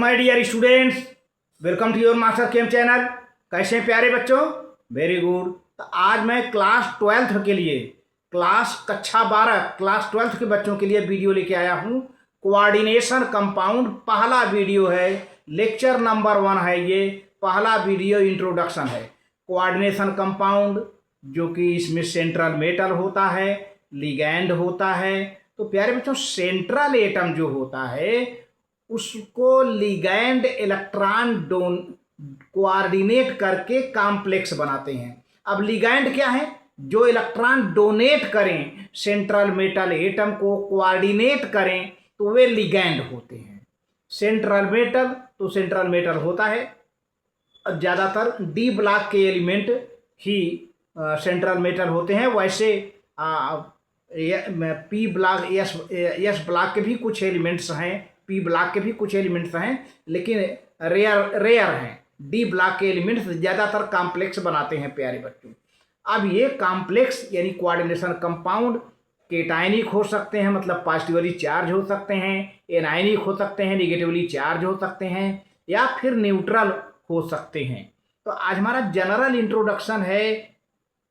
My dear students, welcome to your master chem channel. कैसे हैं प्यारे बच्चों? Very good. तो आज मैं क्लास 12th के लिए कक्षा 12 क्लास 12th के बच्चों के लिए वीडियो लेके आया हूँ। कोऑर्डिनेशन कंपाउंड पहला वीडियो है, लेक्चर नंबर 1 है। ये पहला वीडियो इंट्रोडक्शन है। कोऑर्डिनेशन कंपाउंड जो कि इसमें सेंट्रल मेटल होता है, लिगैंड होता है। तो प्यारे बच्चों, सेंट्रल एटम जो होता है उसको लिगैंड इलेक्ट्रॉन कोऑर्डिनेट करके कॉम्प्लेक्स बनाते हैं। अब लिगैंड क्या है? जो इलेक्ट्रॉन डोनेट करें सेंट्रल मेटल एटम को, कोऑर्डिनेट करें, तो वे लिगैंड होते हैं। सेंट्रल मेटल होता है, ज़्यादातर डी ब्लॉक के एलिमेंट ही सेंट्रल मेटल होते हैं। वैसे पी ब्लॉक एस ब्लॉक के भी कुछ एलिमेंट्स हैं, पी ब्लॉक के भी कुछ एलिमेंट्स हैं, लेकिन रेयर हैं। डी ब्लॉक के एलिमेंट्स ज़्यादातर कॉम्प्लेक्स बनाते हैं प्यारे बच्चों। अब ये कॉम्प्लेक्स यानी कोऑर्डिनेशन कंपाउंड केटायनिक हो सकते हैं, मतलब पॉजिटिवली चार्ज हो सकते हैं, एनायनिक हो सकते हैं, निगेटिवली चार्ज हो सकते हैं, या फिर न्यूट्रल हो सकते हैं। तो आज हमारा जनरल इंट्रोडक्शन है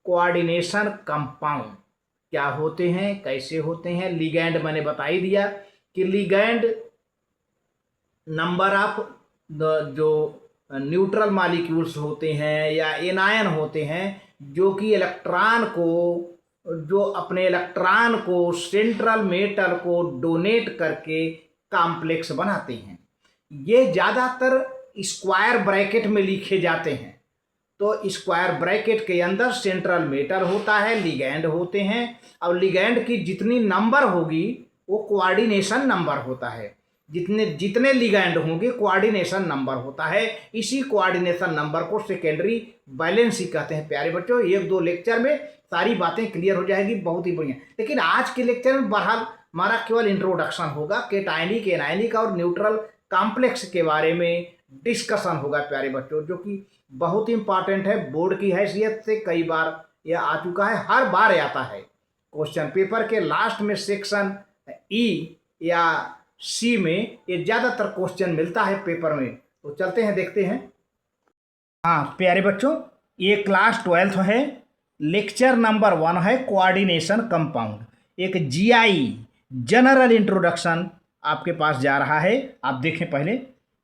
कोऑर्डिनेशन कंपाउंड। क्या होते हैं, कैसे होते हैं। लिगैंड मैंने बता ही दिया कि लिगैंड नंबर ऑफ जो न्यूट्रल मॉलिक्यूल्स होते हैं या एनायन होते हैं जो कि अपने इलेक्ट्रॉन को सेंट्रल मेटल को डोनेट करके कॉम्प्लेक्स बनाते हैं। ये ज़्यादातर स्क्वायर ब्रैकेट में लिखे जाते हैं। तो स्क्वायर ब्रैकेट के अंदर सेंट्रल मेटल होता है, लिगैंड होते हैं। और लिगैंड की जितनी नंबर होगी वो कोऑर्डिनेशन नंबर होता है। जितने लिगैंड होंगे कोऑर्डिनेशन नंबर होता है। इसी कोऑर्डिनेशन नंबर को सेकेंडरी वैलेंसी कहते हैं प्यारे बच्चों। 1-2 लेक्चर में सारी बातें क्लियर हो जाएगी, बहुत ही बढ़िया। लेकिन आज के लेक्चर में बहरहाल हमारा केवल इंट्रोडक्शन होगा। केटायनिक, एनायनिक और न्यूट्रल कॉम्प्लेक्स के बारे में डिस्कशन होगा प्यारे बच्चों, जो कि बहुत ही इंपॉर्टेंट है। बोर्ड की हैसियत से कई बार यह आ चुका है, हर बार आता है। क्वेश्चन पेपर के लास्ट में सेक्शन ई या सी में ये ज़्यादातर क्वेश्चन मिलता है पेपर में। तो चलते हैं, देखते हैं। हाँ प्यारे बच्चों, ये क्लास 12th है, लेक्चर नंबर 1 है कोऑर्डिनेशन कंपाउंड। एक जीआई जनरल इंट्रोडक्शन आपके पास जा रहा है। आप देखें, पहले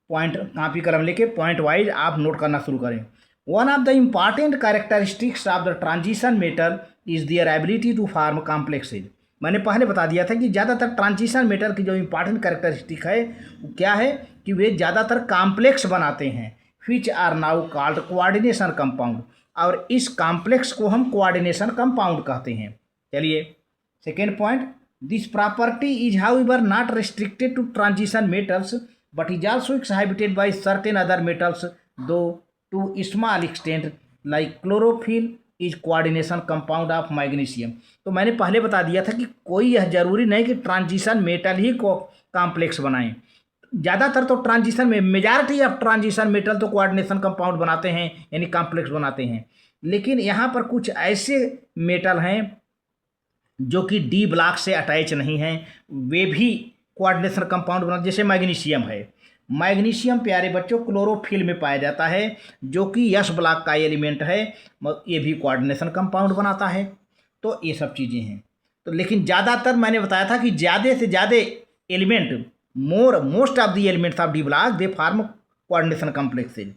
पॉइंट कॉपी कलम लेके पॉइंट वाइज आप नोट करना शुरू करें। One of the important characteristics of the transition metal is their ability to form complexes. मैंने पहले बता दिया था कि ज़्यादातर ट्रांजिशन मेटल की जो इम्पॉर्टेंट कैरेक्टरिस्टिक है वो क्या है कि वे ज़्यादातर कॉम्प्लेक्स बनाते हैं, which are now called coordination compound. और इस कॉम्प्लेक्स को हम कोऑर्डिनेशन कंपाउंड कहते हैं। चलिए, second point, this property is however not restricted to transition metals but is also exhibited by certain other metals though to small extent like chlorophyll is coordination compound of magnesium. तो मैंने पहले बता दिया था कि कोई यह जरूरी नहीं कि ट्रांजिशन मेटल ही को कॉम्प्लेक्स बनाएं। ज़्यादातर तो ट्रांजिशन में मेजॉरिटी ऑफ ट्रांजिशन मेटल तो कोऑर्डिनेशन कंपाउंड बनाते हैं, यानी कॉम्प्लेक्स बनाते हैं। लेकिन यहाँ पर कुछ ऐसे मेटल हैं जो कि डी ब्लॉक से अटैच नहीं हैं, वे भी कोऑर्डिनेशन कंपाउंड बनाते, जैसे मैग्नीशियम है। मैग्नीशियम प्यारे बच्चों क्लोरोफिल में पाया जाता है, जो कि एस ब्लॉक का एलिमेंट है, ये भी कोऑर्डिनेशन कंपाउंड बनाता है। तो ये सब चीज़ें हैं। तो लेकिन ज़्यादातर मैंने बताया था कि ज़्यादा से ज़्यादा element, most of the elements of D block they form coordination complexes.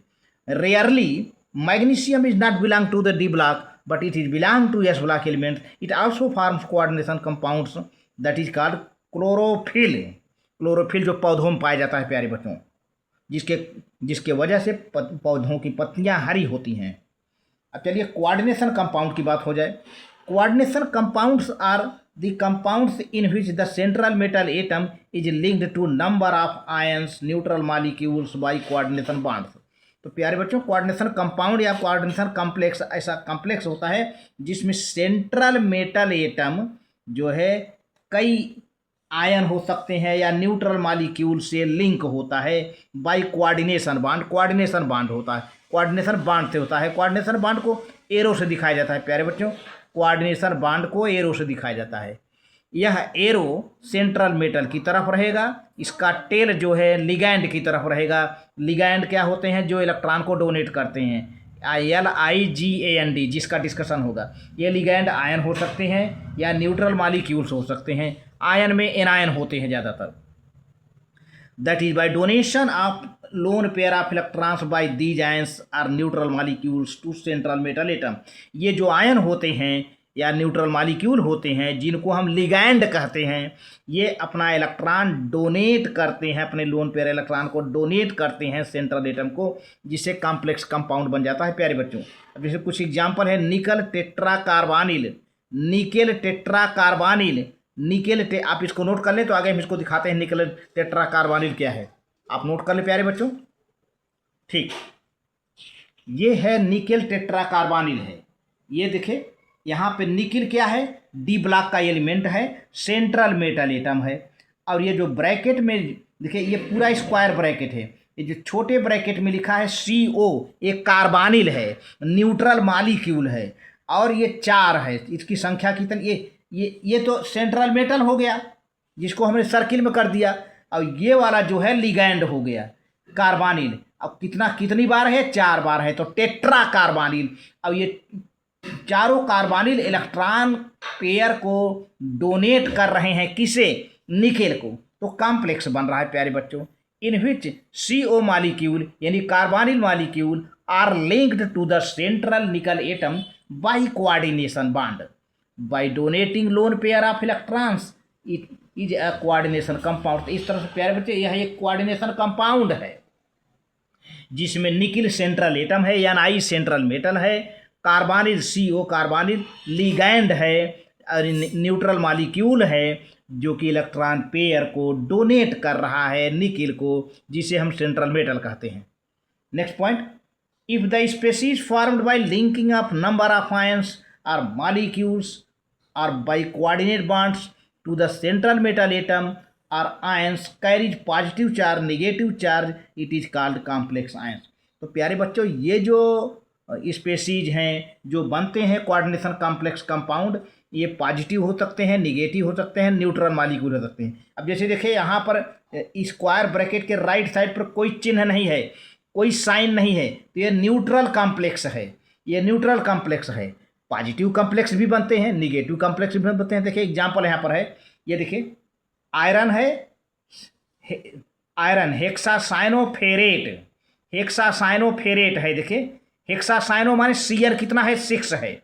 Rarely magnesium is not belong to the D block but it is belong to S block element. It also forms coordination compounds that is called chlorophyll. Chlorophyll जो पौधों में पाया जाता है प्यारे बच्चों, जिसके वजह से पौधों की पत्तियां हरी होती हैं। अब चलिए कोऑर्डिनेशन कंपाउंड की बात हो जाए। Coordination compounds are the compounds in which the central metal atom is linked to number of ions neutral molecules by coordination bonds. तो प्यारे बच्चों, कोऑर्डिनेशन कंपाउंड या कोऑर्डिनेशन कॉम्प्लेक्स ऐसा कॉम्प्लेक्स होता है जिसमें सेंट्रल मेटल एटम जो है कई आयन हो सकते हैं या न्यूट्रल मॉलिक्यूल से लिंक होता है by coordination bond. Coordination bond होता है, कोऑर्डिनेशन बॉन्ड से होता है। कोऑर्डिनेशन बॉन्ड को एरो से दिखाया जाता है प्यारे बच्चों, कोऑर्डिनेशन बॉन्ड को एरो से दिखाया जाता है। यह एरो सेंट्रल मेटल की तरफ रहेगा, इसका टेल जो है लिगैंड की तरफ रहेगा। लिगैंड क्या होते हैं? जो इलेक्ट्रॉन को डोनेट करते हैं, LIGAND, जिसका डिस्कशन होगा। ये लिगैंड आयन हो सकते हैं या न्यूट्रल मॉलिक्यूल्स हो सकते हैं। आयन में एनायन होते हैं ज़्यादातर। That is by donation of lone pair of electrons by these ions are neutral molecules to central metal atom. ये जो आयन होते हैं या न्यूट्रल मॉलिक्यूल होते हैं, जिनको हम लिगैंड कहते हैं, ये अपना इलेक्ट्रॉन डोनेट करते हैं, अपने लोन पेयर इलेक्ट्रॉन को डोनेट करते हैं सेंट्रल एटम को, जिससे कॉम्प्लेक्स कंपाउंड बन जाता है प्यारे बच्चों। अब जैसे कुछ एग्जांपल है, निकल टेट्रा कार्बानिल, निकेल टेट्रा कार्बानिल, आप इसको नोट कर लें तो आगे हम इसको दिखाते हैं निकल टेट्रा कार्बानिल क्या है। आप नोट कर लें प्यारे बच्चों, ठीक। ये है निकेल टेट्रा कार्बानिल है। ये देखें यहाँ पे निकिल क्या है? डी ब्लॉक का एलिमेंट है, सेंट्रल मेटल एटम है। और ये जो ब्रैकेट में देखिए, ये पूरा स्क्वायर ब्रैकेट है। ये जो छोटे ब्रैकेट में लिखा है CO, ये कार्बानिल है, न्यूट्रल मॉलिक्यूल है। और ये 4 है, इसकी संख्या कितनी? ये तो सेंट्रल मेटल हो गया, जिसको हमने सर्किल में कर दिया। और ये वाला जो है लिगैंड हो गया कार्बानिल। अब कितनी बार है? 4 बार है, तो टेट्रा कार्बानिल। अब ये चारों कार्बानिल इलेक्ट्रॉन पेयर को डोनेट कर रहे हैं, किसे? निकेल को। तो कॉम्प्लेक्स बन रहा है प्यारे बच्चों, इन विच CO मॉलिक्यूल यानी carbonyl molecule are linked to the central nickel atom by coordination bond. By donating lone pair of electrons it is a coordination compound. इस तरह से प्यारे बच्चे, यह एक कोऑर्डिनेशन कंपाउंड है, जिसमें निकिल सेंट्रल एटम है या Ni सेंट्रल मेटल है, कार्बानिल CO कार्बानिल लिगैंड है, और न्यूट्रल मॉलिक्यूल है जो कि इलेक्ट्रॉन पेयर को डोनेट कर रहा है निकिल को, जिसे हम सेंट्रल मेटल कहते हैं। Next point, if the species formed by linking of number of ions और मॉलिक्यूल्स और by coordinate bonds to the central metal atom और ions carries positive charge negative charge, it is called complex ions. तो प्यारे बच्चों, ये जो species हैं जो बनते हैं कोऑर्डिनेशन कॉम्प्लेक्स कंपाउंड, ये पॉजिटिव हो सकते हैं, नेगेटिव हो सकते हैं, न्यूट्रल मॉलिक्यूल हो सकते हैं। अब जैसे देखिए, यहाँ पर स्क्वायर ब्रैकेट के राइट साइड पर कोई चिन्ह नहीं है, कोई साइन नहीं है, तो ये न्यूट्रल कॉम्प्लेक्स है, ये न्यूट्रल कॉम्प्लेक्स है। पॉजिटिव कॉम्प्लेक्स भी बनते हैं, निगेटिव कॉम्प्लेक्स भी बनते हैं। देखिए एग्जाम्पल यहाँ पर है, ये देखिए आयरन है, आयरन हेक्सासाइनोफेरेट, हेक्सासाइनोफेरेट है। देखिए हेक्सासाइनो माने Cl कितना है? 6 है।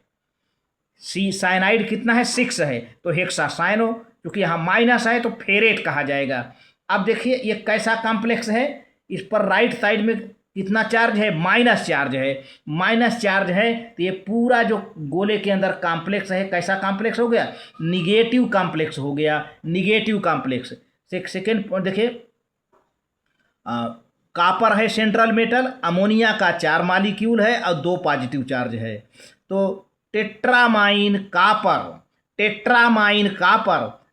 साइनाइड कितना है? 6 है। तो हेक्सासाइनो, क्योंकि यहाँ माइनस है तो फेरेट कहा जाएगा। अब देखिए ये कैसा कॉम्प्लेक्स है, इस पर राइट साइड में कितना चार्ज है? माइनस चार्ज है। माइनस चार्ज है तो ये पूरा जो गोले के अंदर कॉम्प्लेक्स है, कैसा कॉम्प्लेक्स हो गया? निगेटिव कॉम्प्लेक्स हो गया, निगेटिव कॉम्प्लेक्स। सेकेंड पॉइंट देखिए, कॉपर है सेंट्रल मेटल, अमोनिया का 4 मॉलिक्यूल है और 2 पॉजिटिव चार्ज है। तो टेट्रामाइन कॉपर,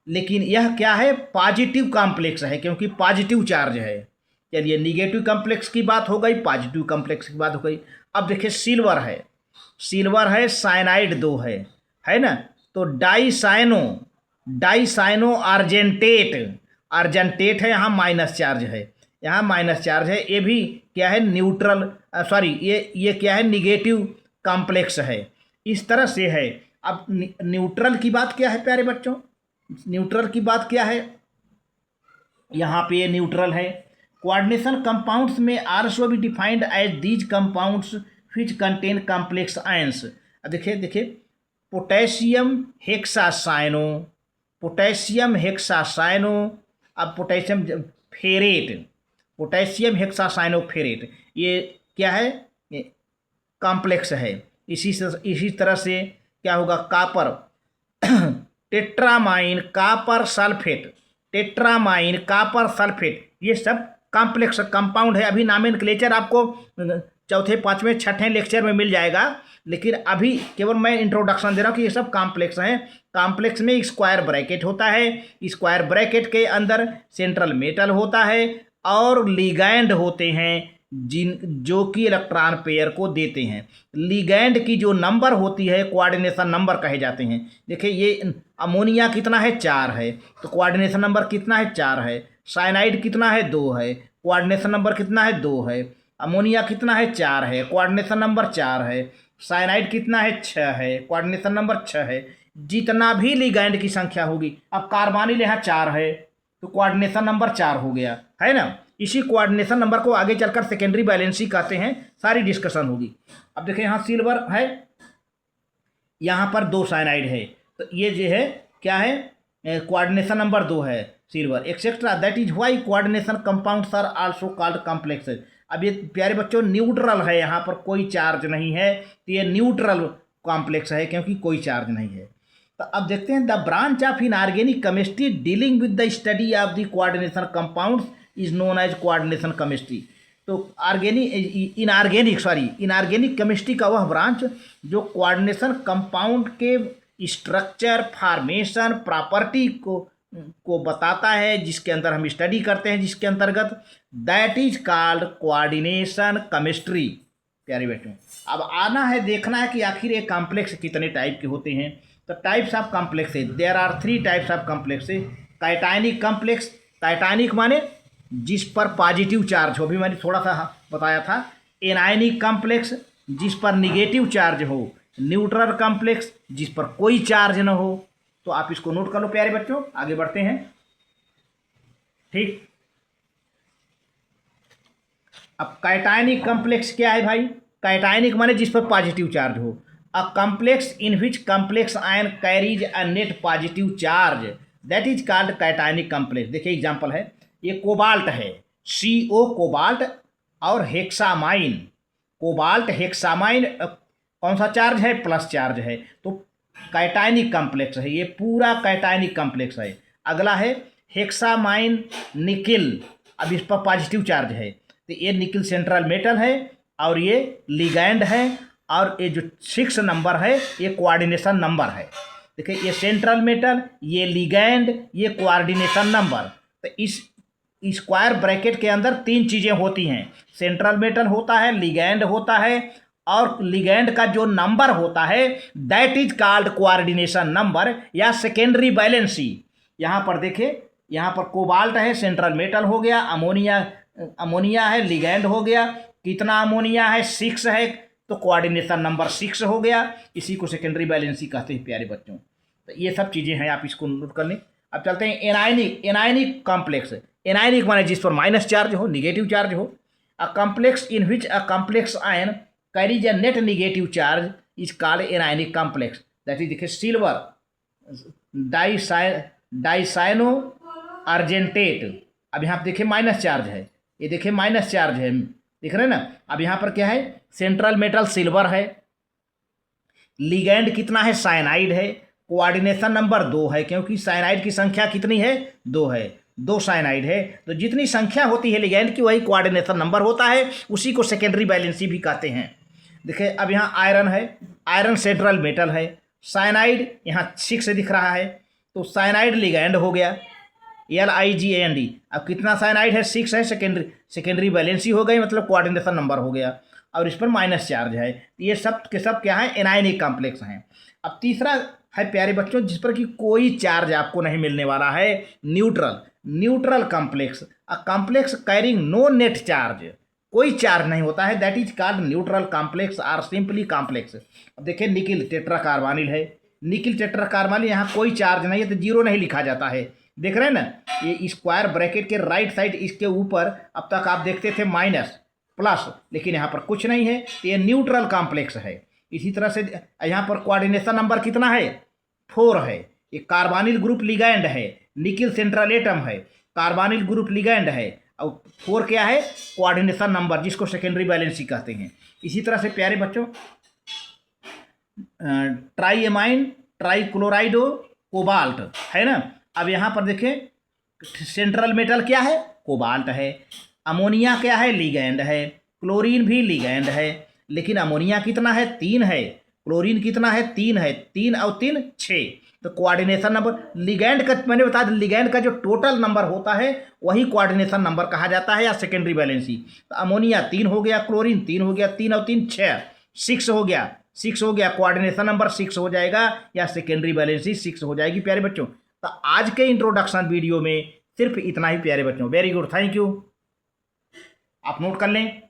लेकिन यह क्या है? पॉजिटिव कॉम्प्लेक्स है, क्योंकि पॉजिटिव चार्ज है। चलिए, निगेटिव कॉम्प्लेक्स की बात हो गई, पॉजिटिव कॉम्प्लेक्स की बात हो गई। अब देखिए सिल्वर है, साइनाइड 2 है ना। तो डाइसाइनो अर्जेंटेट है, यहाँ माइनस चार्ज है, यहाँ माइनस चार्ज है। ये भी क्या है? न्यूट्रल, ये क्या है? निगेटिव कॉम्प्लेक्स है। इस तरह से है। अब न्यूट्रल की बात क्या है प्यारे बच्चों? न्यूट्रल की बात क्या है? यहाँ पे ये न्यूट्रल है। कोऑर्डिनेशन कंपाउंड्स में also be defined as these compounds which contain complex ions. देखिए पोटेशियम हेक्सासाइनो, अब पोटेशियम हेक्सासाइनोफेरेट, ये क्या है? कॉम्प्लेक्स है। इसी तरह से क्या होगा? कॉपर, टेट्रामाइन कॉपर सल्फेट, ये सब कॉम्प्लेक्स कंपाउंड है। अभी नॉमेनक्लेचर आपको चौथे, 5वें, 6ठे लेक्चर में मिल जाएगा, लेकिन अभी केवल मैं इंट्रोडक्शन दे रहा हूँ कि ये सब कॉम्प्लेक्स हैं। कॉम्प्लेक्स में स्क्वायर ब्रैकेट होता है, स्क्वायर ब्रैकेट के अंदर सेंट्रल मेटल होता है और लिगैंड होते हैं जो कि इलेक्ट्रॉन पेयर को देते हैं। लिगैंड की जो नंबर होती है कोऑर्डिनेशन नंबर कहे जाते हैं। देखिए ये अमोनिया कितना है 4 है, तो कोऑर्डिनेशन नंबर कितना है 4 है। साइनाइड कितना है 2 है, कोऑर्डिनेशन नंबर कितना है 2 है। अमोनिया कितना है 4 है, कोऑर्डिनेशन नंबर 4 है। साइनाइड कितना है 6 है, कोऑर्डिनेशन नंबर 6 है। जितना भी लिगैंड की संख्या होगी, अब कार्बोनिल यहाँ 4 है तो कोऑर्डिनेशन नंबर 4 हो गया, है ना। इसी कोऑर्डिनेशन नंबर को आगे चलकर सेकेंडरी बैलेंसी कहते हैं, सारी डिस्कशन होगी। अब देखिए यहाँ सिल्वर है, यहाँ पर 2 साइनाइड है, तो ये जो है क्या है, कोऑर्डिनेशन नंबर 2 है silver etcetera. That is why coordination compounds are also called complexes. अब ये प्यारे बच्चों न्यूट्रल है, यहाँ पर कोई चार्ज नहीं है, तो ये न्यूट्रल कॉम्प्लेक्स है क्योंकि कोई चार्ज नहीं है। तो अब देखते हैं the branch of inorganic chemistry dealing with the study of the coordination compounds is known as coordination chemistry. तो इनऑर्गेनिक केमिस्ट्री का वह ब्रांच जो कोऑर्डिनेशन कंपाउंड के स्ट्रक्चर, फॉर्मेशन, प्रॉपर्टी को बताता है, जिसके अंदर हम स्टडी करते हैं, जिसके अंतर्गत, that is called coordination chemistry. प्यारे बेटों, अब आना है देखना है कि आखिर ये कॉम्प्लेक्स कितने टाइप के होते हैं। तो टाइप्स ऑफ कॉम्प्लेक्स है, there are 3 types of complex है। काइटाइनिक कॉम्प्लेक्स, काइटाइनिक माने जिस पर पॉजिटिव चार्ज हो, भी मैंने थोड़ा सा बताया था। एनायनिक कॉम्प्लेक्स जिस पर निगेटिव चार्ज हो। न्यूट्रल कॉम्प्लेक्स जिस पर कोई चार्ज न हो। तो आप इसको नोट कर लो प्यारे बच्चों, आगे बढ़ते हैं। ठीक, अब काइटाइनिक कॉम्प्लेक्स क्या है भाई? काइटाइनिक माने जिस पर पॉजिटिव चार्ज हो। A complex in which complex ion carries a net positive charge, that is called cationic complex. देखिए एग्जांपल है, ये कोबाल्ट है, CO कोबाल्ट, और हेक्सामाइन। कोबाल्ट हेक्सामाइन कौन सा चार्ज है? प्लस चार्ज है, तो काइटाइनिक कॉम्प्लेक्स है, ये पूरा काइटाइनिक कॉम्प्लेक्स है। अगला है हेक्सामाइन निकिल, अब इस पर पॉजिटिव चार्ज है, तो ये निकिल सेंट्रल मेटल है और ये लिगैंड है, और ये जो 6 नंबर है ये कोऑर्डिनेशन नंबर है। देखिए ये सेंट्रल मेटल, ये लिगैंड, ये कोऑर्डिनेशन नंबर। तो इस स्क्वायर ब्रैकेट के अंदर 3 चीज़ें होती हैं, सेंट्रल मेटल होता है, लिगैंड होता है, और लिगैंड का जो नंबर होता है that is called coordination number या सेकेंडरी बैलेंसी। यहाँ पर देखिए, यहाँ पर कोबाल्ट है, सेंट्रल मेटल हो गया, अमोनिया है, लिगैंड हो गया। कितना अमोनिया है? 6 है, तो कोऑर्डिनेशन नंबर 6 हो गया। इसी को सेकेंडरी बैलेंसी कहते हैं प्यारे बच्चों। तो ये सब चीज़ें हैं, आप इसको नोट कर लें। अब चलते हैं एनायनिक कॉम्प्लेक्स। एनायनिक माने जिस पर माइनस चार्ज हो, निगेटिव चार्ज हो। A complex in which a complex ion carries a net negative charge is called anionic complex. That is देखिए सिल्वर डाइसाइनो अर्जेंटेट, अब यहाँ पर देखिए माइनस चार्ज है, ये देखिए माइनस चार्ज है, दिख रहे हैं ना। अब यहाँ पर क्या है? सेंट्रल मेटल सिल्वर है, लिगैंड कितना है? साइनाइड है, कोऑर्डिनेशन नंबर 2 है, क्योंकि साइनाइड की संख्या कितनी है? 2 है, 2 साइनाइड है। तो जितनी संख्या होती है लिगैंड की वही कोऑर्डिनेशन नंबर होता है, उसी को सेकेंडरी बैलेंसी भी कहते हैं। देखिए अब यहाँ आयरन है, आयरन सेंट्रल मेटल है, साइनाइड यहाँ 6 दिख रहा है, तो साइनाइड लिगैंड हो गया, LIGAND। अब कितना साइनाइड है? 6 है, सेकेंडरी बैलेंसी हो गई, मतलब कोऑर्डिनेशन नंबर हो गया, और इस पर माइनस चार्ज है। ये सब के सब क्या है? एनायनिक कॉम्प्लेक्स हैं। अब तीसरा है प्यारे बच्चों जिस पर कि कोई चार्ज आपको नहीं मिलने वाला है, neutral complex. A complex carrying no net charge, कोई चार्ज नहीं होता है, that is called neutral complex or simply complex. अब देखिए निकिल टेट्राकार्बोनिल है, निकिल टेट्राकार्बोनिल, यहाँ कोई चार्ज नहीं है, तो 0 नहीं लिखा जाता है। देख रहे हैं ना, ये स्क्वायर ब्रैकेट के राइट साइड इसके ऊपर अब तक आप देखते थे माइनस प्लस, लेकिन यहाँ पर कुछ नहीं है, तो ये न्यूट्रल कॉम्प्लेक्स है। इसी तरह से यहाँ पर कोऑर्डिनेशन नंबर कितना है? 4 है। ये कार्बोनिल ग्रुप लिगैंड है, निकिल सेंट्रल एटम है, कार्बोनिल ग्रुप लिगैंड है, और 4 क्या है? कोऑर्डिनेशन नंबर, जिसको सेकेंडरी बैलेंसी कहते हैं। इसी तरह से प्यारे बच्चों ट्राईएमाइन, ट्राईक्लोराइडो, कोबाल्ट है ना। अब यहाँ पर देखें सेंट्रल मेटल क्या है? कोबाल्ट है। अमोनिया क्या है? लिगैंड है। क्लोरीन भी लिगैंड है, लेकिन अमोनिया कितना है? 3 है। क्लोरीन कितना है? 3 है, 3 और 3 6, तो कोऑर्डिनेशन नंबर लिगैंड का मैंने बताया लिगैंड का जो टोटल नंबर होता है वही कोऑर्डिनेशन नंबर कहा जाता है या सेकेंडरी वैलेंसी। तो अमोनिया 3 हो गया, क्लोरीन 3 हो गया, 3 और 3 6, 6 हो गया, 6 हो गया, कोऑर्डिनेशन नंबर 6 हो जाएगा या सेकेंडरी वैलेंसी 6 हो जाएगी प्यारे बच्चों। तो आज के इंट्रोडक्शन वीडियो में सिर्फ इतना ही प्यारे बच्चों। Very good, thank you. आप नोट कर लें।